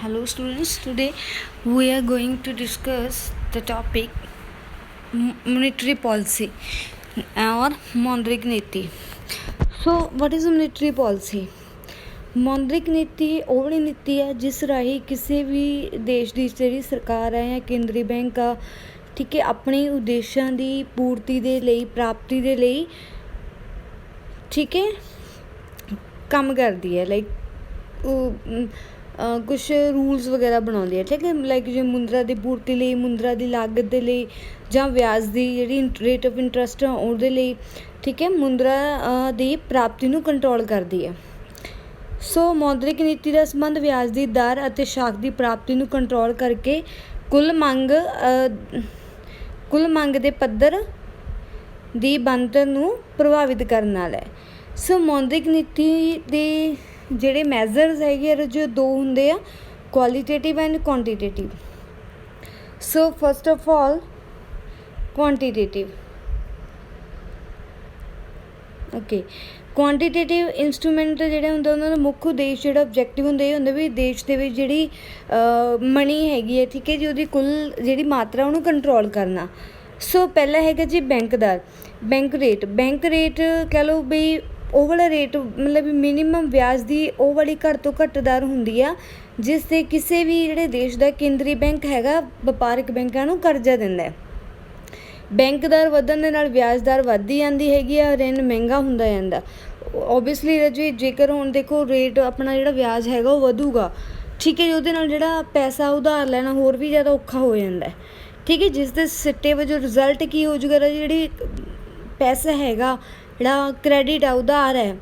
Hello students, today we are going to discuss the topic monetary policy or मौद्रिक नीति. So what is monetary policy? ਮੌਦਰਿਕ ਨੀਤੀ ਉਹ ਵਾਲੀ ਨੀਤੀ ਆ ਜਿਸ ਰਾਹੀਂ ਕਿਸੇ ਵੀ ਦੇਸ਼ ਦੀ ਜਿਹੜੀ ਸਰਕਾਰ ਹੈ ਜਾਂ ਕੇਂਦਰੀ ਬੈਂਕ ਆ, ਠੀਕ ਹੈ, ਆਪਣੇ ਉਦੇਸ਼ਾਂ ਦੀ ਪੂਰਤੀ ਦੇ ਲਈ, ਪ੍ਰਾਪਤੀ ਦੇ ਲਈ, ਠੀਕ ਹੈ, ਕੰਮ ਕਰਦੀ ਹੈ. ਲਾਈਕ ਕੁਛ ਰੂਲਸ ਵਗੈਰਾ ਬਣਾਉਂਦੀ ਹੈ, ਠੀਕ ਹੈ. ਲਾਈਕ ਜਿਵੇਂ ਮੁੰਦਰਾ ਦੀ ਪੂਰਤੀ ਲਈ, ਮੁੰਦਰਾ ਦੀ ਲਾਗਤ ਦੇ ਲਈ, ਜਾਂ ਵਿਆਜ ਦੀ ਜਿਹੜੀ ਰੇਟ ਆਫ ਇੰਟਰਸਟ ਆ ਉਹਦੇ ਲਈ, ਠੀਕ ਹੈ, ਮੁੰਦਰਾ ਦੀ ਪ੍ਰਾਪਤੀ ਨੂੰ ਕੰਟਰੋਲ ਕਰਦੀ ਹੈ. ਸੋ ਮੌਦਰਿਕ ਨੀਤੀ ਦਾ ਸੰਬੰਧ ਵਿਆਜ ਦੀ ਦਰ ਅਤੇ ਸ਼ਾਖ ਦੀ ਪ੍ਰਾਪਤੀ ਨੂੰ ਕੰਟਰੋਲ ਕਰਕੇ ਕੁੱਲ ਮੰਗ ਦੇ ਪੱਧਰ ਦੀ ਬਣਤਰ ਨੂੰ ਪ੍ਰਭਾਵਿਤ ਕਰਨ ਨਾਲ ਹੈ. ਸੋ ਮੌਦਰਿਕ ਨੀਤੀ ਦੇ ਜਿਹੜੇ ਮੈਜ਼ਰਸ ਹੈਗੇ ਆ ਜੋ ਦੋ ਹੁੰਦੇ ਆ, qualitative and quantitative. So first of all quantitative. Okay, quantitative instrument ਜਿਹੜੇ ਹੁੰਦੇ ਉਹਨਾਂ ਦਾ ਮੁੱਖ ਉਦੇਸ਼ ਜਿਹੜਾ ਆਬਜੈਕਟਿਵ ਹੁੰਦਾ ਇਹ ਹੁੰਦਾ ਵੀ ਦੇਸ਼ ਦੇ ਵਿੱਚ ਜਿਹੜੀ ਮਨੀ ਹੈਗੀ ਹੈ, ਠੀਕ ਹੈ ਜੀ, ਉਹਦੀ ਕੁੱਲ ਜਿਹੜੀ ਮਾਤਰਾ ਉਹਨੂੰ ਕੰਟਰੋਲ ਕਰਨਾ. ਸੋ ਪਹਿਲਾ ਹੈਗਾ ਜੀ ਬੈਂਕ ਦਰ, ਬੈਂਕ ਰੇਟ ਕਹਿ ਲਓ ਵੀ ਉਹ ਵਾਲਾ ਰੇਟ, ਮਤਲਬ ਵੀ ਮਿਨੀਮਮ ਵਿਆਜ ਦੀ ਉਹ ਵਾਲੀ ਘੱਟ ਤੋਂ ਘੱਟ ਦਰ ਹੁੰਦੀ ਆ ਜਿਸ 'ਤੇ ਕਿਸੇ ਵੀ ਜਿਹੜੇ ਦੇਸ਼ ਦਾ ਕੇਂਦਰੀ ਬੈਂਕ ਹੈਗਾ ਵਪਾਰਕ ਬੈਂਕਾਂ ਨੂੰ ਕਰਜ਼ਾ ਦਿੰਦਾ ਹੈ. ਬੈਂਕ ਦਰ ਵਧਣ ਦੇ ਨਾਲ ਵਿਆਜ ਦਰ ਵੱਧਦੀ ਜਾਂਦੀ ਹੈਗੀ ਆ, ਰਿਣ ਮਹਿੰਗਾ ਹੁੰਦਾ ਜਾਂਦਾ. ਓਬਵੀਅਸਲੀ ਜੀ ਜੇਕਰ ਹੁਣ ਦੇਖੋ ਰੇਟ ਆਪਣਾ ਜਿਹੜਾ ਵਿਆਜ ਹੈਗਾ ਉਹ ਵਧੂਗਾ, ਠੀਕ ਹੈ ਜੀ, ਉਹਦੇ ਨਾਲ ਜਿਹੜਾ ਪੈਸਾ ਉਧਾਰ ਲੈਣਾ ਹੋਰ ਵੀ ਜ਼ਿਆਦਾ ਔਖਾ ਹੋ ਜਾਂਦਾ, ਠੀਕ ਹੈ, ਜਿਸ ਦੇ ਸਿੱਟੇ ਵਜੋਂ ਰਿਜ਼ਲਟ ਕੀ ਹੋ ਜੂਗਾ, ਜਿਹੜੀ ਪੈਸਾ ਹੈਗਾ, ਜਿਹੜਾ ਕ੍ਰੈਡਿਟ ਆ, ਉਧਾਰ ਹੈ,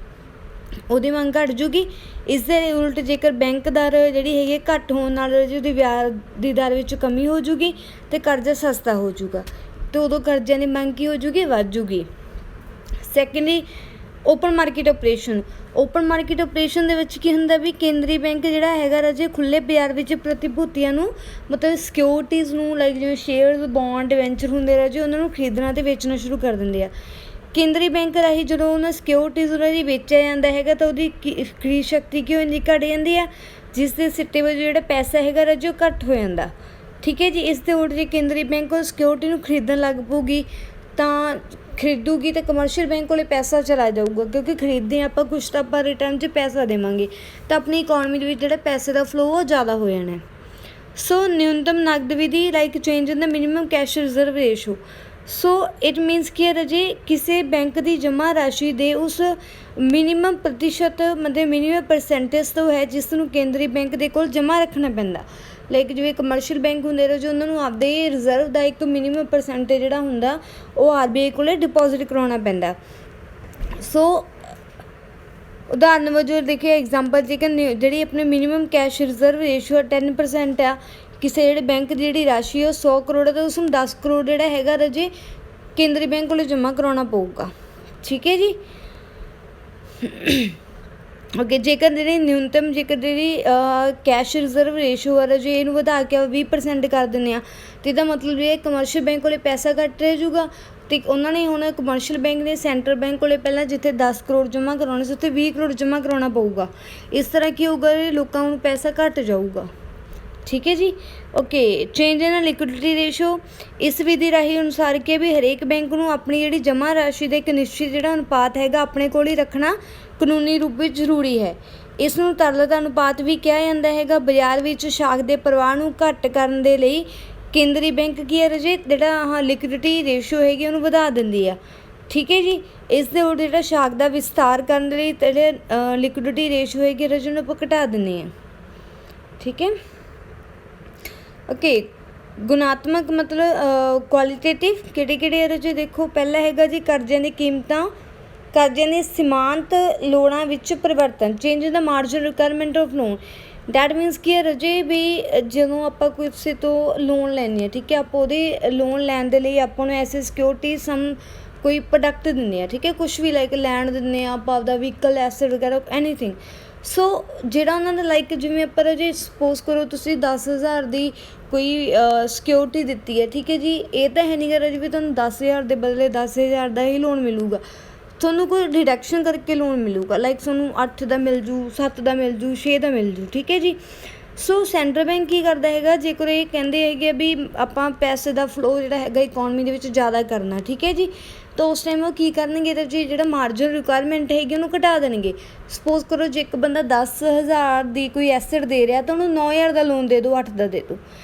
ਉਹਦੀ ਮੰਗ ਘੱਟ ਜੂਗੀ. ਇਸ ਦੇ ਉਲਟ ਜੇਕਰ ਬੈਂਕ ਦਰ ਜਿਹੜੀ ਹੈਗੀ ਘੱਟ ਹੋਣ ਨਾਲ ਉਹਦੀ ਵਿਆਜ ਦੀ ਦਰ ਵਿੱਚ ਕਮੀ ਹੋ ਜੂਗੀ ਅਤੇ ਕਰਜ਼ਾ ਸਸਤਾ ਹੋ ਜੂਗਾ ਅਤੇ ਉਦੋਂ ਕਰਜ਼ਿਆਂ ਦੀ ਮੰਗ ਕੀ ਹੋ ਜੂਗੀ, ਵੱਧ ਜੂਗੀ. Secondly open market operation. Open market operation ਦੇ ਵਿੱਚ ਕੀ ਹੁੰਦਾ ਵੀ ਕੇਂਦਰੀ ਬੈਂਕ ਜਿਹੜਾ ਹੈਗਾ ਰਾਜੇ ਖੁੱਲ੍ਹੇ ਬਾਜ਼ਾਰ ਵਿੱਚ ਪ੍ਰਤੀਭੂਤੀਆਂ ਨੂੰ, ਮਤਲਬ ਸਿਕਿਉਰਿਟੀਜ਼ ਨੂੰ, ਲਾਈਕ ਜਿਵੇਂ ਸ਼ੇਅਰਸ, ਬੌਂਡ, ਡਿਵੈਂਚਰ ਹੁੰਦੇ ਰਾਜੇ, ਉਹਨਾਂ ਨੂੰ ਖਰੀਦਣਾ ਅਤੇ ਵੇਚਣਾ ਸ਼ੁਰੂ ਕਰ ਦਿੰਦੇ ਆ. ਕੇਂਦਰੀ ਬੈਂਕ ਰਾਹੀਂ ਜਦੋਂ ਉਹਨਾਂ ਸਿਕਿਉਰਿਟੀਜ਼ ਉਹਨਾਂ ਦੀ ਵੇਚਿਆ ਜਾਂਦਾ ਹੈਗਾ ਤਾਂ ਉਹਦੀ ਖਰੀਦ ਸ਼ਕਤੀ ਕੀ ਹੋ ਜਾਂਦੀ, ਘੱਟ ਜਾਂਦੀ ਆ, ਜਿਸ ਦੇ ਸਿੱਟੇ ਵਜੋਂ ਜਿਹੜਾ ਪੈਸਾ ਹੈਗਾ ਰਾਜੇ ਉਹ ਘੱਟ ਹੋ ਜਾਂਦਾ, ਠੀਕ ਹੈ ਜੀ. ਇਸ ਦੇ ਉਲਟ ਜੇ ਕੇਂਦਰੀ ਬੈਂਕ ਉਹ ਸਿਕਿਉਰਿਟੀ ਨੂੰ ਖਰੀਦਣ ਲੱਗ ਪਊਗੀ ਤਾਂ ਖਰੀਦੂਗੀ ਤਾਂ ਕਮਰਸ਼ੀਅਲ ਬੈਂਕ ਕੋਲ ਪੈਸਾ ਚਲਾ ਜਾਊਗਾ, ਕਿਉਂਕਿ ਖਰੀਦਦੇ ਆਪਾਂ ਕੁਛ ਤਾਂ ਆਪਾਂ ਰਿਟਰਨ 'ਚ ਪੈਸਾ ਦੇਵਾਂਗੇ ਤਾਂ ਆਪਣੀ ਇਕੋਨਮੀ ਦੇ ਵਿੱਚ ਜਿਹੜਾ ਪੈਸੇ ਦਾ ਫਲੋ ਉਹ ਜ਼ਿਆਦਾ ਹੋ ਜਾਣਾ. ਸੋ ਨਿਊਨਤਮ ਨਕਦ ਵਿਧੀ, like change in the minimum cash reserve ratio. So it means ਕਿ ਰਾਜੇ ਕਿਸੇ ਬੈਂਕ ਦੀ ਜਮ੍ਹਾਂ ਰਾਸ਼ੀ ਦੇ ਉਸ ਮਿਨੀਮਮ ਪ੍ਰਤੀਸ਼ਤ, ਮਤਲਬ ਮਿਨੀਮਮ ਪਰਸੈਂਟੇਜ ਤੋਂ ਹੈ ਜਿਸ ਨੂੰ ਕੇਂਦਰੀ ਬੈਂਕ ਦੇ ਕੋਲ ਜਮ੍ਹਾਂ ਰੱਖਣਾ ਪੈਂਦਾ. ਲਾਈਕ ਜਿਵੇਂ ਕਮਰਸ਼ੀਅਲ ਬੈਂਕ ਹੁੰਦੇ ਰਾਜੇ, ਉਹਨਾਂ ਨੂੰ ਆਪਦੇ ਰਿਜ਼ਰਵ ਦਾ ਇੱਕ ਮਿਨੀਮਮ ਪਰਸੈਂਟੇਜ ਜਿਹੜਾ ਹੁੰਦਾ ਉਹ RBI ਕੋਲ ਡਿਪੋਜ਼ਿਟ ਕਰਾਉਣਾ ਪੈਂਦਾ. ਸੋ ਉਦਾਹਰਨ ਵਜੋਂ ਦੇਖਿਆ ਐਗਜ਼ਾਮਪਲ, ਜੇਕਰ ਜਿਹੜੀ ਆਪਣੇ ਮਿਨੀਮਮ ਕੈਸ਼ ਰਿਜ਼ਰਵ ਰੇਸ਼ੋ 10% ਆ, ਕਿਸੇ ਜਿਹੜੇ ਬੈਂਕ ਦੀ ਜਿਹੜੀ ਰਾਸ਼ੀ ਉਹ 100 ਕਰੋੜ ਹੈ ਤਾਂ ਉਸਨੂੰ 10 ਕਰੋੜ ਜਿਹੜਾ ਹੈਗਾ ਰਾਜੇ ਕੇਂਦਰੀ ਬੈਂਕ ਕੋਲ ਜਮ੍ਹਾਂ ਕਰਾਉਣਾ ਪਊਗਾ, ਠੀਕ ਹੈ ਜੀ. ਓਕੇ, ਜੇਕਰ ਜਿਹੜੀ ਕੈਸ਼ ਰਿਜ਼ਰਵ ਰੇਸ਼ੋ ਹੈ ਰਾਜੇ ਇਹਨੂੰ ਵਧਾ ਕੇ 20% ਕਰ ਦਿੰਦੇ ਆ ਅਤੇ ਇਹਦਾ ਮਤਲਬ ਇਹ ਕਮਰਸ਼ੀਅਲ ਬੈਂਕ ਕੋਲ ਪੈਸਾ ਘੱਟ ਰਹਿ ਜੂਗਾ ਅਤੇ ਉਹਨਾਂ ਨੇ ਹੁਣ ਕਮਰਸ਼ੀਅਲ ਬੈਂਕ ਨੇ ਸੈਂਟਰਲ ਬੈਂਕ ਕੋਲ ਪਹਿਲਾਂ ਜਿੱਥੇ 10 ਕਰੋੜ ਜਮ੍ਹਾਂ ਕਰਾਉਣੇ ਸੀ ਉੱਥੇ 20 ਕਰੋੜ ਜਮ੍ਹਾਂ ਕਰਾਉਣਾ ਪਊਗਾ. ਇਸ ਤਰ੍ਹਾਂ ਕੀ ਹੋਊਗਾ, ਲੋਕਾਂ ਨੂੰ ਪੈਸਾ ਘੱਟ ਜਾਊਗਾ, ਠੀਕ ਹੈ ਜੀ. Okay, change in liquidity ratio. ਇਸ ਵਿਧੀ ਰਾਹੀਂ ਅਨੁਸਾਰ ਕਿ ਵੀ ਹਰੇਕ ਬੈਂਕ ਨੂੰ ਆਪਣੀ ਜਿਹੜੀ ਜਮ੍ਹਾਂ ਰਾਸ਼ੀ ਦਾ ਇੱਕ ਨਿਸ਼ਚਿਤ ਜਿਹੜਾ ਅਨੁਪਾਤ ਹੈਗਾ ਆਪਣੇ ਕੋਲ ਹੀ ਰੱਖਣਾ ਕਾਨੂੰਨੀ ਰੂਪ ਵਿੱਚ ਜ਼ਰੂਰੀ ਹੈ. ਇਸ ਨੂੰ ਤਰਲਤਾ ਅਨੁਪਾਤ ਵੀ ਕਿਹਾ ਜਾਂਦਾ ਹੈਗਾ. ਬਾਜ਼ਾਰ ਵਿੱਚ ਸ਼ਾਖ ਦੇ ਪ੍ਰਵਾਹ ਨੂੰ ਘੱਟ ਕਰਨ ਦੇ ਲਈ ਕੇਂਦਰੀ ਬੈਂਕ ਕੀ ਹੈ ਰਾਜੇ, ਜਿਹੜਾ ਲਿਕੁਇਡਿਟੀ ਰੇਸ਼ੋ ਹੈਗੀ ਉਹਨੂੰ ਵਧਾ ਦਿੰਦੀ ਆ, ਠੀਕ ਹੈ ਜੀ. ਇਸ ਦੇ ਉਲਟ ਜਿਹੜਾ ਸ਼ਾਖ ਦਾ ਵਿਸਥਾਰ ਕਰਨ ਦੇ ਲਈ ਜਿਹੜੇ ਲਿਕੁਇਡਿਟੀ ਰੇਸ਼ੋ ਹੈਗੀ ਰਾਜੇ ਉਹਨੂੰ ਆਪਾਂ ਘਟਾ ਦਿੰਦੇ ਹਾਂ, ਠੀਕ ਹੈ. ਓਕੇ, ਗੁਣਾਤਮਕ ਮਤਲਬ ਕੁਆਲੀਟੇਟਿਵ ਕਿਹੜੇ ਇਹਦੇ 'ਚ ਦੇਖੋ, ਪਹਿਲਾ ਹੈਗਾ ਜੀ ਕਰਜ਼ਿਆਂ ਦੀ ਕੀਮਤਾਂ, ਕਰਜ਼ਿਆਂ ਦੀ ਸੀਮਾਂਤ ਲੋੜਾਂ ਵਿੱਚ ਪਰਿਵਰਤਨ, ਚੇਂਜ ਇਨ ਦਾ margin requirement of loan. That means ਕੀ ਹੈ ਰਾਜੇ ਵੀ ਜਦੋਂ ਆਪਾਂ ਕਿਸੇ ਤੋਂ ਲੋਨ ਲੈਂਦੇ ਹਾਂ, ਠੀਕ ਹੈ, ਆਪਾਂ ਉਹਦੇ ਲੋਨ ਲੈਣ ਦੇ ਲਈ ਆਪਾਂ ਨੂੰ ਐਸੇ ਸਿਕਿਉਰਿਟੀ ਕੋਈ ਪ੍ਰੋਡਕਟ ਦਿੰਦੇ ਹਾਂ, ਠੀਕ ਹੈ, ਕੁਛ ਵੀ ਲਾਈਕ ਲੈਣ ਦਿੰਦੇ ਹਾਂ ਆਪਾਂ, ਆਪਦਾ ਵਹੀਕਲ, ਐਸਟ ਵਗੈਰਾ, ਐਨੀਥਿੰਗ. ਸੋ ਜਿਹੜਾ ਉਹਨਾਂ ਦਾ ਲਾਈਕ ਜਿਵੇਂ ਆਪਾਂ ਰਾਜੇ ਸਪੋਜ਼ ਕਰੋ ਤੁਸੀਂ 10,000 ਦੀ ਕੋਈ ਸਿਕਿਉਰਿਟੀ ਦਿੱਤੀ ਹੈ, ਠੀਕ ਹੈ ਜੀ, ਇਹ ਤਾਂ ਹੈ ਨਹੀਂ ਗਾ ਰਾਜੇ ਵੀ ਤੁਹਾਨੂੰ 10,000 ਦੇ ਬਦਲੇ 10,000 ਦਾ ਹੀ ਲੋਨ ਮਿਲੂਗਾ, ਤੁਹਾਨੂੰ ਕੋਈ ਡਿਡਕਸ਼ਨ ਕਰਕੇ ਲੋਨ ਮਿਲੂਗਾ, ਲਾਈਕ ਤੁਹਾਨੂੰ 8 ਦਾ ਮਿਲ ਜੂ, 7 ਦਾ ਮਿਲ ਜੂ, 6 ਦਾ ਮਿਲ ਜੂ, ਠੀਕ ਹੈ ਜੀ. ਸੋ ਸੈਂਟਰਲ ਬੈਂਕ ਕੀ ਕਰਦਾ ਹੈਗਾ, ਜੇਕਰ ਇਹ ਕਹਿੰਦੇ ਹੈਗੇ ਵੀ ਆਪਾਂ ਪੈਸੇ ਦਾ ਫਲੋ ਜਿਹੜਾ ਹੈਗਾ ਇਕੋਨਮੀ ਦੇ ਵਿੱਚ ਜ਼ਿਆਦਾ ਕਰਨਾ, ਠੀਕ ਹੈ ਜੀ, ਤਾਂ ਉਸ ਟਾਈਮ ਉਹ ਕੀ ਕਰਨਗੇ ਇਹਦੇ 'ਚ ਜਿਹੜਾ ਮਾਰਜਨ ਰਿਕੁਆਇਰਮੈਂਟ ਹੈਗੀ ਉਹਨੂੰ ਘਟਾ ਦੇਣਗੇ। ਸਪੋਜ਼ ਕਰੋ ਜੇ ਇੱਕ ਬੰਦਾ 10,000 ਦੀ ਕੋਈ ਐਸਟ ਦੇ ਰਿਹਾ ਤਾਂ ਉਹਨੂੰ 9,000 ਦਾ ਲੋਨ ਦੇ ਦਿਓ, 8 ਦਾ ਦੇ ਦਿਓ,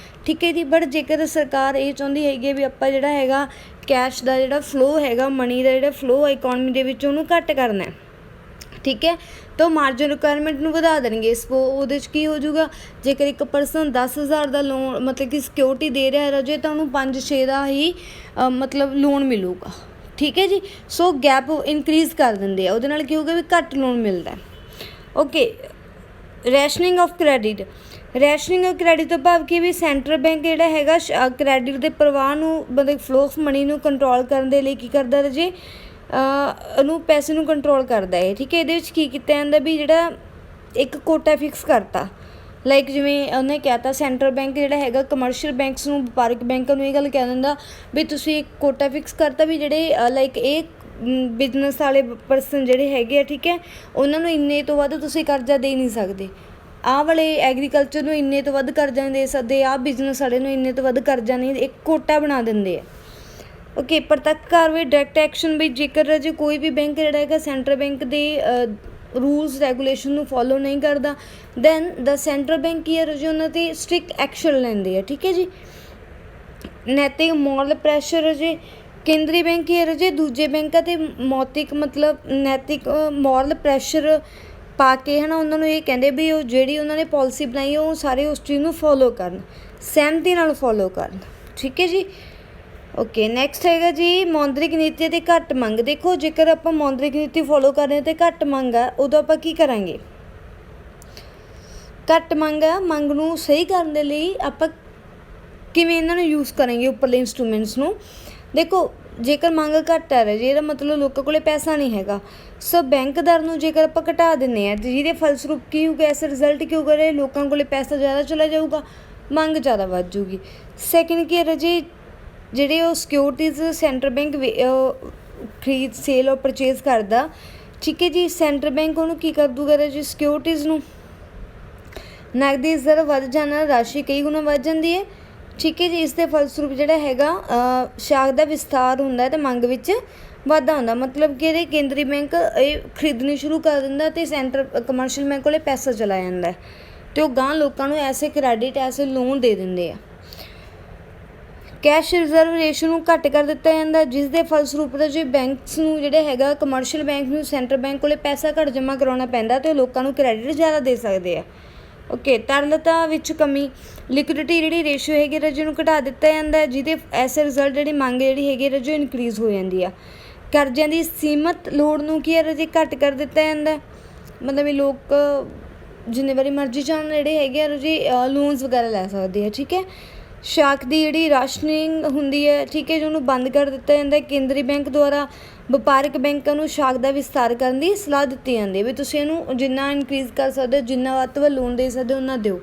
ਠੀਕ ਹੈ ਜੀ। ਬਟ ਜੇਕਰ ਸਰਕਾਰ ਇਹ ਚਾਹੁੰਦੀ ਹੈਗੀ ਵੀ ਆਪਾਂ ਜਿਹੜਾ ਹੈਗਾ ਕੈਸ਼ ਦਾ ਜਿਹੜਾ ਫਲੋ ਹੈਗਾ, ਮਨੀ ਦਾ ਜਿਹੜਾ ਫਲੋ ਹੈ ਇਕੋਨਮੀ ਦੇ ਵਿੱਚ ਉਹਨੂੰ ਘੱਟ ਕਰਨਾ, ਠੀਕ ਹੈ, ਤਾਂ ਉਹ ਮਾਰਜਨ ਰਿਕੁਆਇਰਮੈਂਟ ਨੂੰ ਵਧਾ ਦੇਣਗੇ। ਉਹਦੇ 'ਚ ਕੀ ਹੋ ਜਾਊਗਾ, ਜੇਕਰ ਇੱਕ ਪਰਸਨ 10,000 ਦਾ ਲੋਨ ਮਤਲਬ ਕਿ ਸਿਕਿਉਰਿਟੀ ਦੇ ਰਿਹਾ ਰਾਜੇ ਤਾਂ ਉਹਨੂੰ 5-6 ਦਾ ਹੀ ਮਤਲਬ ਲੋਨ ਮਿਲੂਗਾ, ਠੀਕ ਹੈ ਜੀ। ਸੋ ਗੈਪ ਇਨਕਰੀਜ਼ ਕਰ ਦਿੰਦੇ ਆ, ਉਹਦੇ ਨਾਲ ਕੀ ਹੋਊਗਾ ਵੀ ਘੱਟ ਲੋਨ ਮਿਲਦਾ। Okay, rationing of credit. Rationing of credit ਤੋਂ ਭਾਵ ਕਿ ਵੀ ਸੈਂਟਰਲ ਬੈਂਕ ਜਿਹੜਾ ਹੈਗਾ ਕ੍ਰੈਡਿਟ ਦੇ ਪ੍ਰਵਾਹ ਨੂੰ ਮਤਲਬ ਫਲੋ ਆਫ ਮਨੀ ਨੂੰ ਕੰਟਰੋਲ ਕਰਨ ਦੇ ਲਈ ਕੀ ਕਰਦਾ ਰਾਜੇ, ਉਹਨੂੰ ਪੈਸੇ ਨੂੰ ਕੰਟਰੋਲ ਕਰਦਾ ਹੈ, ਠੀਕ ਹੈ। ਇਹਦੇ ਵਿੱਚ ਕੀ ਕੀਤਾ ਜਾਂਦਾ ਵੀ ਜਿਹੜਾ ਇੱਕ ਕੋਟਾ ਫਿਕਸ ਕਰਤਾ, ਲਾਈਕ ਜਿਵੇਂ ਉਹਨੇ ਕਹਿ ਤਾ ਸੈਂਟਰਲ ਬੈਂਕ ਜਿਹੜਾ ਹੈਗਾ ਕਮਰਸ਼ੀਅਲ ਬੈਂਕਸ ਨੂੰ, ਵਪਾਰਕ ਬੈਂਕਾਂ ਨੂੰ ਇਹ ਗੱਲ ਕਹਿ ਦਿੰਦਾ ਵੀ ਤੁਸੀਂ ਇੱਕ ਕੋਟਾ ਫਿਕਸ ਕਰਤਾ ਵੀ ਜਿਹੜੇ ਲਾਈਕ ਇਹ ਬਿਜ਼ਨਸ ਵਾਲੇ ਪਰਸਨ ਜਿਹੜੇ ਹੈਗੇ ਆ, ਠੀਕ ਹੈ, ਉਹਨਾਂ ਨੂੰ ਇੰਨੇ ਤੋਂ ਵੱਧ ਤੁਸੀਂ ਕਰਜ਼ਾ ਦੇ ਨਹੀਂ ਸਕਦੇ, ਆਹ ਵਾਲੇ ਐਗਰੀਕਲਚਰ ਨੂੰ ਇੰਨੇ ਤੋਂ ਵੱਧ ਕਰਜ਼ਾ ਨਹੀਂ ਦੇ ਸਕਦੇ, ਆਹ ਬਿਜ਼ਨਸ ਵਾਲੇ ਨੂੰ ਇੰਨੇ ਤੋਂ ਵੱਧ ਕਰਜ਼ਾ ਨਹੀਂ, ਇੱਕ ਕੋਟਾ ਬਣਾ ਦਿੰਦੇ ਆ। ਓਕੇ, ਪ੍ਰਤੱਖ ਕਾਰਵਾਈ ਡਾਇਰੈਕਟ ਐਕਸ਼ਨ ਵੀ ਜੇਕਰ ਜੇ ਕੋਈ ਵੀ ਬੈਂਕ ਜਿਹੜਾ ਹੈਗਾ ਸੈਂਟਰਲ ਬੈਂਕ ਦੇ ਰੂਲਸ ਰੈਗੂਲੇਸ਼ਨ ਨੂੰ ਫੋਲੋ ਨਹੀਂ ਕਰਦਾ ਦੈਨ ਦ ਸੈਂਟਰਲ ਬੈਂਕ ਕੀ ਹੈ ਰਾਜੇ ਉਹਨਾਂ 'ਤੇ ਸਟ੍ਰਿਕਟ ਐਕਸ਼ਨ ਲੈਂਦੇ ਆ, ਠੀਕ ਹੈ ਜੀ। ਨੈਤਿਕ ਮੋਰਲ ਪ੍ਰੈਸ਼ਰ ਰਾਜੇ, ਕੇਂਦਰੀ ਬੈਂਕ ਕੀ ਹੈ ਰਾਜੇ ਦੂਜੇ ਬੈਂਕਾਂ 'ਤੇ ਮੌਤਿਕ ਮਤਲਬ ਨੈਤਿਕ ਮੋਰਲ ਪ੍ਰੈਸ਼ਰ ਪਾ ਕੇ ਹੈ ਨਾ ਉਹਨਾਂ ਨੂੰ ਇਹ ਕਹਿੰਦੇ ਵੀ ਉਹ ਜਿਹੜੀ ਉਹਨਾਂ ਨੇ ਪਾਲਿਸੀ ਬਣਾਈ ਉਹ ਸਾਰੇ ਉਸ ਚੀਜ਼ ਨੂੰ ਫੋਲੋ ਕਰਨ, ਸਹਿਮਤੀ ਨਾਲ ਫੋਲੋ ਕਰਨ, ਠੀਕ ਹੈ ਜੀ। ਓਕੇ, ਨੈਕਸਟ ਹੈਗਾ ਜੀ ਮੌਦਰਿਕ ਨੀਤੀ ਅਤੇ ਘੱਟ ਮੰਗ। ਦੇਖੋ ਜੇਕਰ ਆਪਾਂ ਮੌਦਰਿਕ ਨੀਤੀ ਫੋਲੋ ਕਰ ਰਹੇ ਅਤੇ ਘੱਟ ਮੰਗ ਆ ਉਦੋਂ ਆਪਾਂ ਕੀ ਕਰਾਂਗੇ, ਘੱਟ ਮੰਗ ਆ, ਮੰਗ ਨੂੰ ਸਹੀ ਕਰਨ ਦੇ ਲਈ ਆਪਾਂ ਕਿਵੇਂ ਇਹਨਾਂ ਨੂੰ ਯੂਜ਼ ਕਰਾਂਗੇ ਉੱਪਰਲੇ ਇੰਸਟਰੂਮੈਂਟਸ ਨੂੰ। ਦੇਖੋ ਜੇਕਰ ਮੰਗ ਘੱਟ ਆ ਰਹੀ ਜੀ ਇਹਦਾ ਮਤਲਬ ਲੋਕਾਂ ਕੋਲ ਪੈਸਾ ਨਹੀਂ ਹੈਗਾ, ਸੋ ਬੈਂਕ ਦਰ ਨੂੰ ਜੇਕਰ ਆਪਾਂ ਘਟਾ ਦਿੰਦੇ ਹਾਂ ਜਿਹਦੇ ਫਲਸਰੂਪ ਕੀ ਹੋਊਗਾ, ਇਸ ਰਿਜ਼ਲਟ ਕੀ ਹੋਊਗਾ, ਲੋਕਾਂ ਕੋਲ ਪੈਸਾ ਜ਼ਿਆਦਾ ਚਲਾ ਜਾਊਗਾ, ਮੰਗ ਜ਼ਿਆਦਾ ਵੱਧ ਜੂਗੀ। ਸੈਕਿੰਡ ਕੀ ਹੈ ਜੀ ਜਿਹੜੇ ਉਹ ਸਿਕਿਉਰਿਟੀਜ਼ ਸੈਂਟਰਲ ਬੈਂਕ ਖਰੀਦ ਸੇਲ ਔਰ ਪਰਚੇਜ਼ ਕਰਦਾ, ਠੀਕ ਹੈ ਜੀ, ਸੈਂਟਰਲ ਬੈਂਕ ਉਹਨੂੰ ਕੀ ਕਰ ਦੂਗਾ ਜੀ ਸਿਕਿਉਰਿਟੀਜ਼ ਨੂੰ, ਨਕਦੀ ਦਰ ਵੱਧ ਜਾਣ ਨਾਲ ਰਾਸ਼ੀ ਕਈ ਗੁਣਾ ਵੱਧ ਜਾਂਦੀ ਹੈ, ਠੀਕ ਹੈ ਜੀ। ਇਸ ਦੇ ਫਲਸਰੂਪ ਜਿਹੜਾ ਹੈਗਾ ਸ਼ਾਖ ਦਾ ਵਿਸਥਾਰ ਹੁੰਦਾ ਅਤੇ ਮੰਗ ਵਿੱਚ ਵਾਧਾ ਹੁੰਦਾ, ਮਤਲਬ ਕਿ ਇਹਦੇ ਕੇਂਦਰੀ ਬੈਂਕ ਇਹ ਖਰੀਦਣੀ ਸ਼ੁਰੂ ਕਰ ਦਿੰਦਾ ਅਤੇ ਸੈਂਟਰ ਕਮਰਸ਼ੀਅਲ ਬੈਂਕ ਕੋਲ ਪੈਸਾ ਚਲਾ ਜਾਂਦਾ ਅਤੇ ਉਹ ਗਾਂਹ ਲੋਕਾਂ ਨੂੰ ਐਸੇ ਕ੍ਰੈਡਿਟ ਐਸੇ ਲੋਨ ਦੇ ਦਿੰਦੇ ਆ। ਕੈਸ਼ ਰਿਜ਼ਰਵ ਰੇਸ਼ੋ ਨੂੰ ਘੱਟ ਕਰ ਦਿੱਤਾ ਜਾਂਦਾ ਜਿਸ ਦੇ ਫਲਸਰੂਪ ਦਾ ਜੇ ਬੈਂਕਸ ਨੂੰ ਜਿਹੜੇ ਹੈਗਾ ਕਮਰਸ਼ੀਅਲ ਬੈਂਕ ਨੂੰ ਸੈਂਟਰਲ ਬੈਂਕ ਕੋਲ ਪੈਸਾ ਘੱਟ ਜਮ੍ਹਾਂ ਕਰਾਉਣਾ ਪੈਂਦਾ ਅਤੇ ਉਹ ਲੋਕਾਂ ਨੂੰ ਕ੍ਰੈਡਿਟ ਜ਼ਿਆਦਾ ਦੇ ਸਕਦੇ ਆ। ਓਕੇ, ਤਰਲਤਾ ਵਿੱਚ ਕਮੀ, ਲਿਕੁਇਡਿਟੀ ਜਿਹੜੀ ਰੇਸ਼ੋ ਹੈਗੀ ਰਾਜੇ ਨੂੰ ਘਟਾ ਦਿੱਤਾ ਜਾਂਦਾ ਜਿਹਦੇ ਐਸੇ ਰਿਜ਼ਲਟ ਜਿਹੜੀ ਮੰਗ ਜਿਹੜੀ ਹੈਗੀ ਰਾਜੇ ਇਨਕਰੀਜ਼ ਹੋ ਜਾਂਦੀ ਆ। ਕਰਜ਼ਿਆਂ ਦੀ ਸੀਮਤ ਲੋੜ ਨੂੰ ਕੀ ਹੈ ਰਾਜੇ ਘੱਟ ਕਰ ਦਿੱਤਾ ਜਾਂਦਾ, ਮਤਲਬ ਇਹ ਲੋਕ ਜਿੰਨੇ ਵਾਰੀ ਮਰਜ਼ੀ ਚਾਹੁਣ ਜਿਹੜੇ ਹੈਗੇ ਆ ਰਾਜੇ ਲੋਨਸ ਵਗੈਰਾ ਲੈ ਸਕਦੇ ਆ, ਠੀਕ ਹੈ। ਸ਼ਾਖ ਦੀ ਜਿਹੜੀ ਰਾਸ਼ਨਿੰਗ ਹੁੰਦੀ ਹੈ, ਠੀਕ ਹੈ ਜੀ, ਉਹਨੂੰ ਬੰਦ ਕਰ ਦਿੱਤਾ ਜਾਂਦਾ। ਕੇਂਦਰੀ ਬੈਂਕ ਦੁਆਰਾ ਵਪਾਰਕ ਬੈਂਕਾਂ ਨੂੰ ਸ਼ਾਖ ਦਾ ਵਿਸਤਾਰ ਕਰਨ ਦੀ ਸਲਾਹ ਦਿੱਤੀ ਜਾਂਦੀ ਹੈ ਵੀ ਤੁਸੀਂ ਇਹਨੂੰ ਜਿੰਨਾ ਇਨਕਰੀਜ਼ ਕਰ ਸਕਦੇ ਹੋ, ਜਿੰਨਾ ਵੱਧ ਤੋਂ ਵੱਧ ਲੋਨ ਦੇ ਸਕਦੇ ਹੋ ਉਹਨਾਂ ਦਿਓ।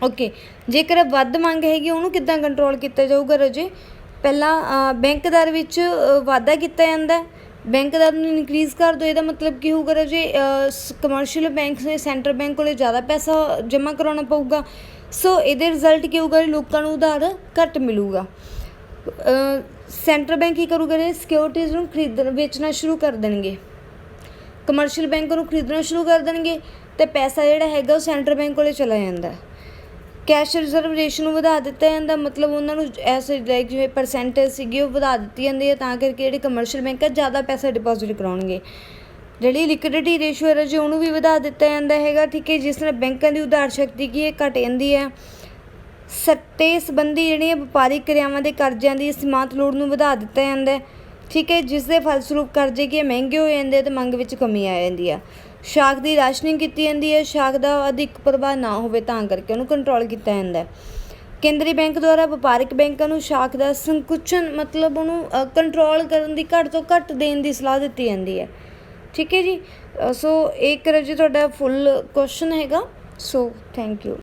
ਓਕੇ, ਜੇਕਰ ਵੱਧ ਮੰਗ ਹੈਗੀ ਉਹਨੂੰ ਕਿੱਦਾਂ ਕੰਟਰੋਲ ਕੀਤਾ ਜਾਊਗਾ ਰਾਜੇ, ਪਹਿਲਾਂ ਬੈਂਕ ਦਰ ਵਿੱਚ ਵਾਧਾ ਕੀਤਾ ਜਾਂਦਾ, ਬੈਂਕ ਦਰ ਨੂੰ ਇਨਕਰੀਜ਼ ਕਰ ਦਿਓ, ਇਹਦਾ ਮਤਲਬ ਕੀ ਹੋਊਗਾ ਰਾਜੇ ਕਮਰਸ਼ੀਅਲ ਬੈਂਕ ਨੇ ਸੈਂਟਰਲ ਬੈਂਕ ਕੋਲ ਜ਼ਿਆਦਾ ਪੈਸਾ ਜਮ੍ਹਾਂ ਕਰਾਉਣਾ ਪਊਗਾ, ਸੋ ਇਹਦੇ ਰਿਜ਼ਲਟ ਕੀ ਹੋਊਗਾ ਲੋਕਾਂ ਨੂੰ ਉਧਾਰ ਘੱਟ ਮਿਲੂਗਾ। ਸੈਂਟਰਲ ਬੈਂਕ ਕੀ ਕਰੂਗਾ ਸਿਕਿਉਰਿਟੀਜ਼ ਨੂੰ ਵੇਚਣਾ ਸ਼ੁਰੂ ਕਰ ਦੇਣਗੇ, ਕਮਰਸ਼ੀਅਲ ਬੈਂਕ ਨੂੰ ਖਰੀਦਣਾ ਸ਼ੁਰੂ ਕਰ ਦੇਣਗੇ ਅਤੇ ਪੈਸਾ ਜਿਹੜਾ ਹੈਗਾ ਉਹ ਸੈਂਟਰਲ ਬੈਂਕ ਕੋਲ ਚਲਾ ਜਾਂਦਾ। ਕੈਸ਼ ਰਿਜ਼ਰਵ ਰੇਸ਼ੋ ਨੂੰ ਵਧਾ ਦਿੱਤਾ ਜਾਂਦਾ, ਮਤਲਬ ਉਹਨਾਂ ਨੂੰ ਐਸੇ ਲਾਈਕ ਜਿਵੇਂ ਪਰਸੈਂਟੇਜ ਸੀਗੀ ਉਹ ਵਧਾ ਦਿੱਤੀ ਜਾਂਦੀ ਹੈ ਤਾਂ ਕਰਕੇ ਜਿਹੜੇ ਕਮਰਸ਼ੀਅਲ ਬੈਂਕ ਆ ਜ਼ਿਆਦਾ ਪੈਸਾ ਡਿਪੋਜ਼ਿਟ ਕਰਾਉਣਗੇ। ਜਿਹੜੀ ਲਿਕੁਇਡਿਟੀ ਰੇਸ਼ੋ ਹੈ ਰਾਜੇ ਉਹਨੂੰ ਵੀ ਵਧਾ ਦਿੱਤਾ ਜਾਂਦਾ ਹੈਗਾ, ਠੀਕ ਹੈ, ਜਿਸ ਨਾਲ ਬੈਂਕਾਂ ਦੀ ਉਧਾਰ ਸ਼ਕਤੀ ਕੀ ਹੈ ਘੱਟ ਜਾਂਦੀ ਹੈ। ਸੱਟੇ ਸੰਬੰਧੀ ਜਿਹੜੀਆਂ ਵਪਾਰਿਕ ਕਿਰਿਆਵਾਂ ਦੇ ਕਰਜ਼ਿਆਂ ਦੀ ਸੀਮਾਂਤ ਲੋੜ ਨੂੰ ਵਧਾ ਦਿੱਤਾ ਜਾਂਦਾ, ਠੀਕ ਹੈ, ਜਿਸ ਦੇ ਫਲਸਰੂਪ ਕਰਜ਼ੇ ਕੀ ਮਹਿੰਗੇ ਹੋ ਜਾਂਦੇ ਅਤੇ ਮੰਗ ਵਿੱਚ ਕਮੀ ਆ ਜਾਂਦੀ ਆ। ਸ਼ਾਖ ਦੀ ਰਾਸ਼ਨਿੰਗ ਕੀਤੀ ਜਾਂਦੀ ਹੈ, ਸ਼ਾਖ ਦਾ ਅਧਿਕ ਪ੍ਰਭਾਵ ਨਾ ਹੋਵੇ ਤਾਂ ਕਰਕੇ ਉਹਨੂੰ ਕੰਟਰੋਲ ਕੀਤਾ ਜਾਂਦਾ। ਕੇਂਦਰੀ ਬੈਂਕ ਦੁਆਰਾ ਵਪਾਰਕ ਬੈਂਕਾਂ ਨੂੰ ਸ਼ਾਖ ਦਾ ਸੰਕੁਚਨ ਮਤਲਬ ਉਹਨੂੰ ਕੰਟਰੋਲ ਕਰਨ ਦੀ ਘੱਟ ਤੋਂ ਘੱਟ ਦੇਣ ਦੀ ਸਲਾਹ ਦਿੱਤੀ ਜਾਂਦੀ ਹੈ, ਠੀਕ ਹੈ ਜੀ। ਸੋ ਇੱਕ ਰਾਜੇ ਤੁਹਾਡਾ ਫੁੱਲ ਕੁਐਸਚਨ ਹੈਗਾ, ਸੋ ਥੈਂਕ ਯੂ।